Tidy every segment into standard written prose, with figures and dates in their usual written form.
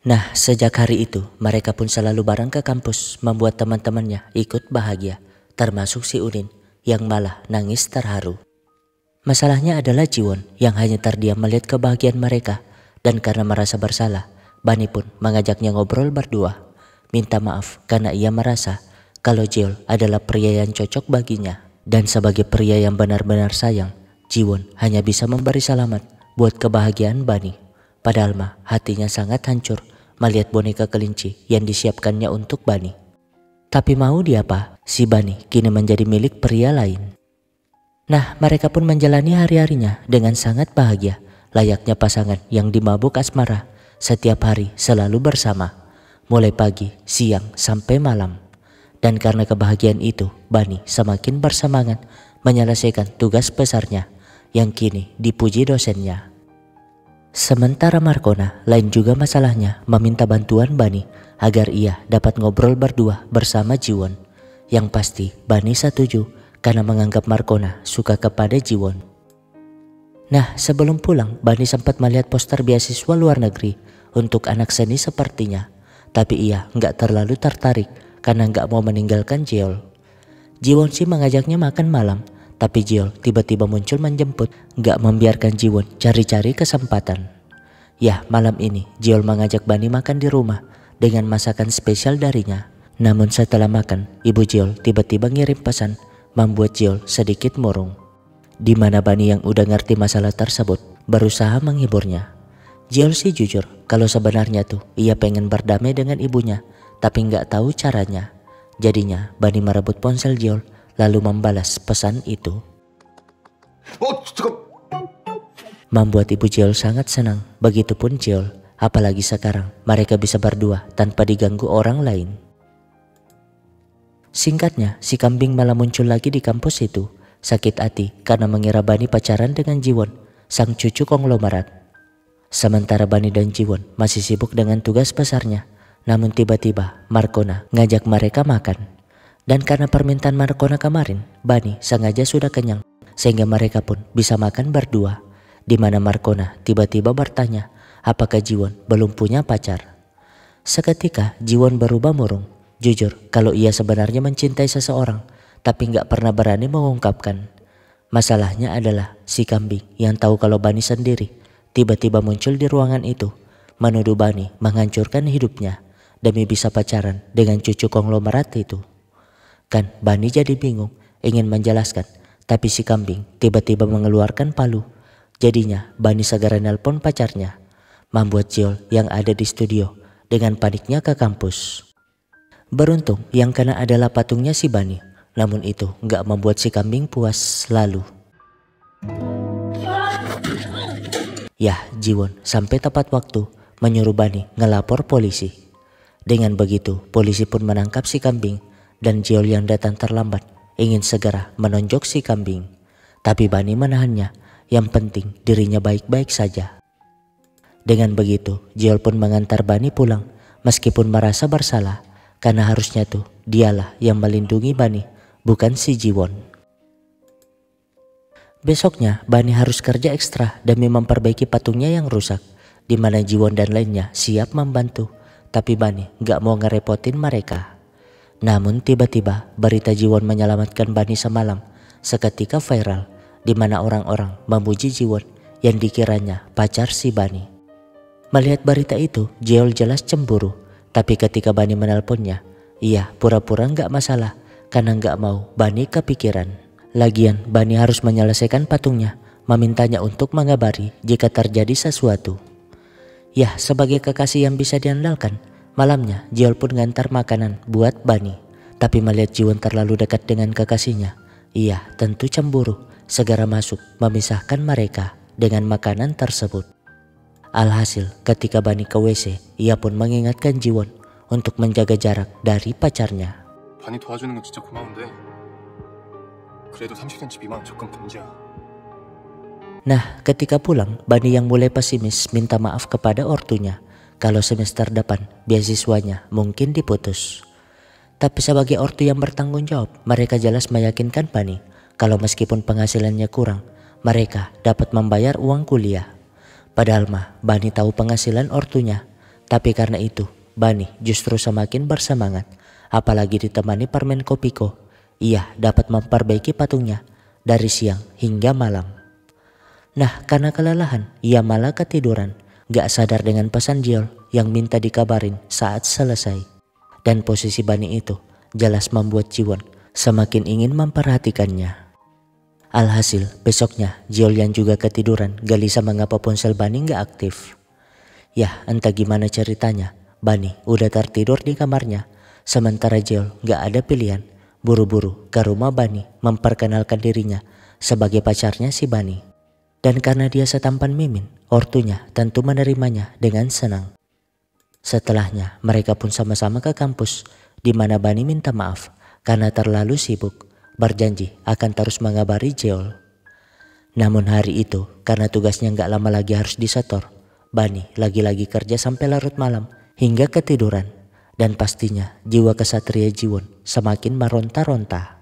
Nah, sejak hari itu mereka pun selalu bareng ke kampus, membuat teman-temannya ikut bahagia, termasuk si Udin yang malah nangis terharu. Masalahnya adalah Jiwon yang hanya terdiam melihat kebahagiaan mereka, dan karena merasa bersalah, Bani pun mengajaknya ngobrol berdua, minta maaf karena ia merasa kalau Jeol adalah pria yang cocok baginya. Dan sebagai pria yang benar-benar sayang, Jiwon hanya bisa memberi selamat buat kebahagiaan Bani. Padahal mah hatinya sangat hancur melihat boneka kelinci yang disiapkannya untuk Bani. Tapi mau diapa, si Bani kini menjadi milik pria lain. Nah, mereka pun menjalani hari-harinya dengan sangat bahagia, layaknya pasangan yang dimabuk asmara, setiap hari selalu bersama, mulai pagi, siang, sampai malam. Dan karena kebahagiaan itu, Bani semakin bersemangat menyelesaikan tugas besarnya yang kini dipuji dosennya. Sementara Markona lain juga masalahnya meminta bantuan Bani agar ia dapat ngobrol berdua bersama Jiwon. Yang pasti Bani setuju karena menganggap Markona suka kepada Jiwon. Nah, sebelum pulang Bani sempat melihat poster beasiswa luar negeri untuk anak seni sepertinya. Tapi ia nggak terlalu tertarik karena nggak mau meninggalkan Jeol. Jiwon sih mengajaknya makan malam, tapi Jeol tiba-tiba muncul menjemput, nggak membiarkan Jiwon cari-cari kesempatan. Ya, malam ini Jeol mengajak Bani makan di rumah dengan masakan spesial darinya. Namun setelah makan, ibu Jeol tiba-tiba ngirim pesan, membuat Jeol sedikit murung. Di mana Bani yang udah ngerti masalah tersebut berusaha menghiburnya. Jeol sih jujur kalau sebenarnya tuh ia pengen berdamai dengan ibunya, tapi nggak tahu caranya. Jadinya Bani merebut ponsel Jeol lalu membalas pesan itu. Membuat ibu Jeol sangat senang. Begitupun Jeol, apalagi sekarang mereka bisa berdua tanpa diganggu orang lain. Singkatnya, si kambing malah muncul lagi di kampus itu, sakit hati karena mengira Bani pacaran dengan Jiwon, sang cucu konglomerat. Sementara Bani dan Jiwon masih sibuk dengan tugas besarnya. Namun tiba-tiba Markona ngajak mereka makan. Dan karena permintaan Markona kemarin, Bani sengaja sudah kenyang sehingga mereka pun bisa makan berdua. Di mana Markona tiba-tiba bertanya apakah Jiwon belum punya pacar. Seketika Jiwon berubah murung, jujur kalau ia sebenarnya mencintai seseorang tapi nggak pernah berani mengungkapkan. Masalahnya adalah si kambing yang tahu kalau Bani sendiri tiba-tiba muncul di ruangan itu, menuduh Bani menghancurkan hidupnya demi bisa pacaran dengan cucu konglomerat itu. Kan Bani jadi bingung ingin menjelaskan, tapi si kambing tiba-tiba mengeluarkan palu. Jadinya Bani segera nelpon pacarnya, membuat Jeol yang ada di studio dengan paniknya ke kampus. Beruntung yang kena adalah patungnya si Bani, namun itu nggak membuat si kambing puas lalu. Ya, Jiwon sampai tepat waktu menyuruh Bani ngelapor polisi. Dengan begitu, polisi pun menangkap si kambing dan Jeol yang datang terlambat ingin segera menonjok si kambing. Tapi Bani menahannya, yang penting dirinya baik-baik saja. Dengan begitu, Jeol pun mengantar Bani pulang meskipun merasa bersalah karena harusnya tuh dialah yang melindungi Bani, bukan si Jiwon. Besoknya Bani harus kerja ekstra demi memperbaiki patungnya yang rusak, di mana Jiwon dan lainnya siap membantu. Tapi Bani gak mau ngerepotin mereka. Namun tiba-tiba berita Jiwon menyelamatkan Bani semalam seketika viral, di mana orang-orang memuji Jiwon yang dikiranya pacar si Bani. Melihat berita itu, Jeol jelas cemburu. Tapi ketika Bani menelponnya, ia pura-pura gak masalah karena gak mau Bani kepikiran. Lagian Bani harus menyelesaikan patungnya, memintanya untuk mengabari jika terjadi sesuatu. Ya, sebagai kekasih yang bisa diandalkan, malamnya Jeol pun ngantar makanan buat Bani. Tapi melihat Jiwon terlalu dekat dengan kekasihnya, ia tentu cemburu, segera masuk memisahkan mereka dengan makanan tersebut. Alhasil ketika Bani ke WC, ia pun mengingatkan Jiwon untuk menjaga jarak dari pacarnya. 반이 도와주는 건 진짜 고마운데 그래도 30cm 미만은 접근 금지야. Nah, ketika pulang, Bani yang mulai pesimis minta maaf kepada ortunya kalau semester depan beasiswanya mungkin diputus. Tapi sebagai ortu yang bertanggung jawab, mereka jelas meyakinkan Bani kalau meskipun penghasilannya kurang, mereka dapat membayar uang kuliah. Padahal mah Bani tahu penghasilan ortunya, Tapi karena itu, Bani justru semakin bersemangat. Apalagi ditemani permen Kopiko, ia dapat memperbaiki patungnya dari siang hingga malam. Nah, karena kelelahan, ia malah ketiduran, gak sadar dengan pesan Jiol yang minta dikabarin saat selesai. Dan posisi Bani itu jelas membuat Jiwon semakin ingin memperhatikannya. Alhasil, besoknya Jiol yang juga ketiduran gelisah mengapa ponsel Bani gak aktif. Yah, entah gimana ceritanya, Bani udah tertidur di kamarnya. Sementara Jiol gak ada pilihan, buru-buru ke rumah Bani memperkenalkan dirinya sebagai pacarnya si Bani. Dan karena dia setampan Mimin, ortunya tentu menerimanya dengan senang. Setelahnya mereka pun sama-sama ke kampus, di mana Bani minta maaf karena terlalu sibuk, berjanji akan terus mengabari Jiol. Namun hari itu karena tugasnya gak lama lagi harus disetor, Bani lagi-lagi kerja sampai larut malam hingga ketiduran. Dan pastinya jiwa kesatria Jiwon semakin meronta-ronta.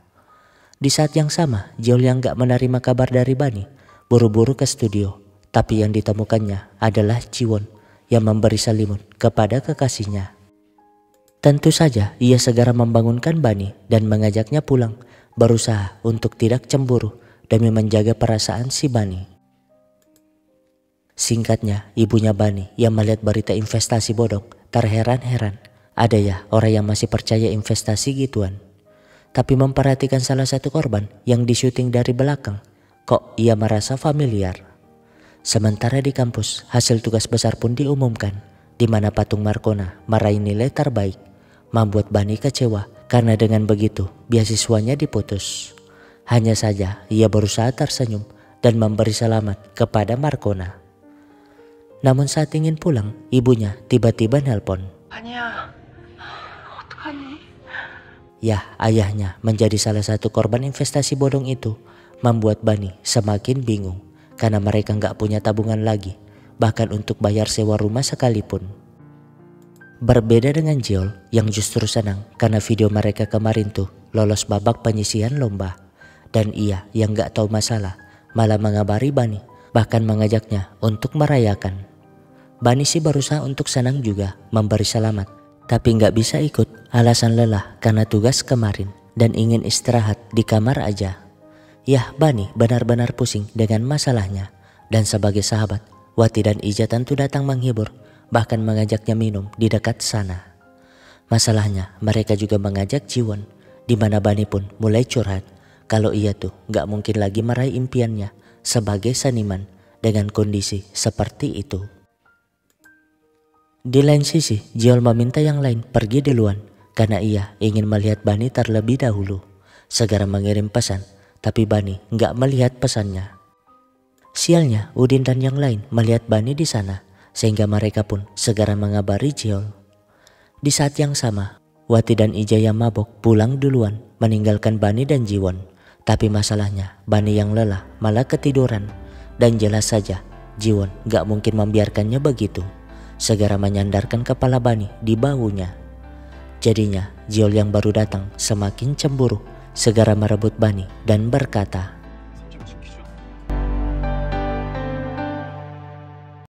Di saat yang sama, Jiol yang gak menerima kabar dari Bani buru-buru ke studio. Tapi yang ditemukannya adalah Jiwon yang memberi selimut kepada kekasihnya. Tentu saja ia segera membangunkan Bani dan mengajaknya pulang, berusaha untuk tidak cemburu demi menjaga perasaan si Bani. Singkatnya, ibunya Bani yang melihat berita investasi bodong terheran-heran. Ada ya orang yang masih percaya investasi gituan. Tapi memperhatikan salah satu korban yang disyuting dari belakang, kok ia merasa familiar. Sementara di kampus, hasil tugas besar pun diumumkan, di mana patung Markona meraih nilai terbaik, membuat Bani kecewa karena dengan begitu beasiswanya diputus. Hanya saja ia berusaha tersenyum dan memberi selamat kepada Markona. Namun saat ingin pulang, ibunya tiba-tiba nelpon. Yah, ayahnya menjadi salah satu korban investasi bodong itu membuat Bani semakin bingung karena mereka nggak punya tabungan lagi, bahkan untuk bayar sewa rumah sekalipun. Berbeda dengan Jiol yang justru senang karena video mereka kemarin tuh lolos babak penyisihan lomba. Dan ia yang nggak tahu masalah malah mengabari Bani, bahkan mengajaknya untuk merayakan. Bani sih berusaha untuk senang juga memberi selamat, tapi nggak bisa ikut alasan lelah karena tugas kemarin dan ingin istirahat di kamar aja. Yah, Bani benar-benar pusing dengan masalahnya. Dan sebagai sahabat, Wati dan Ija tentu datang menghibur, bahkan mengajaknya minum di dekat sana. Masalahnya mereka juga mengajak Jiwon, di mana Bani pun mulai curhat kalau ia tuh nggak mungkin lagi meraih impiannya sebagai seniman dengan kondisi seperti itu. Di lain sisi, Jiol meminta yang lain pergi duluan karena ia ingin melihat Bani terlebih dahulu. Segera mengirim pesan, tapi Bani nggak melihat pesannya. Sialnya, Udin dan yang lain melihat Bani di sana, sehingga mereka pun segera mengabari Jiol. Di saat yang sama, Wati dan Ija yang mabok pulang duluan, meninggalkan Bani dan Jiwon. Tapi masalahnya, Bani yang lelah malah ketiduran, dan jelas saja Jiwon nggak mungkin membiarkannya begitu. Segera menyandarkan kepala Bani di bahunya. Jadinya Jiol yang baru datang semakin cemburu, segera merebut Bani dan berkata,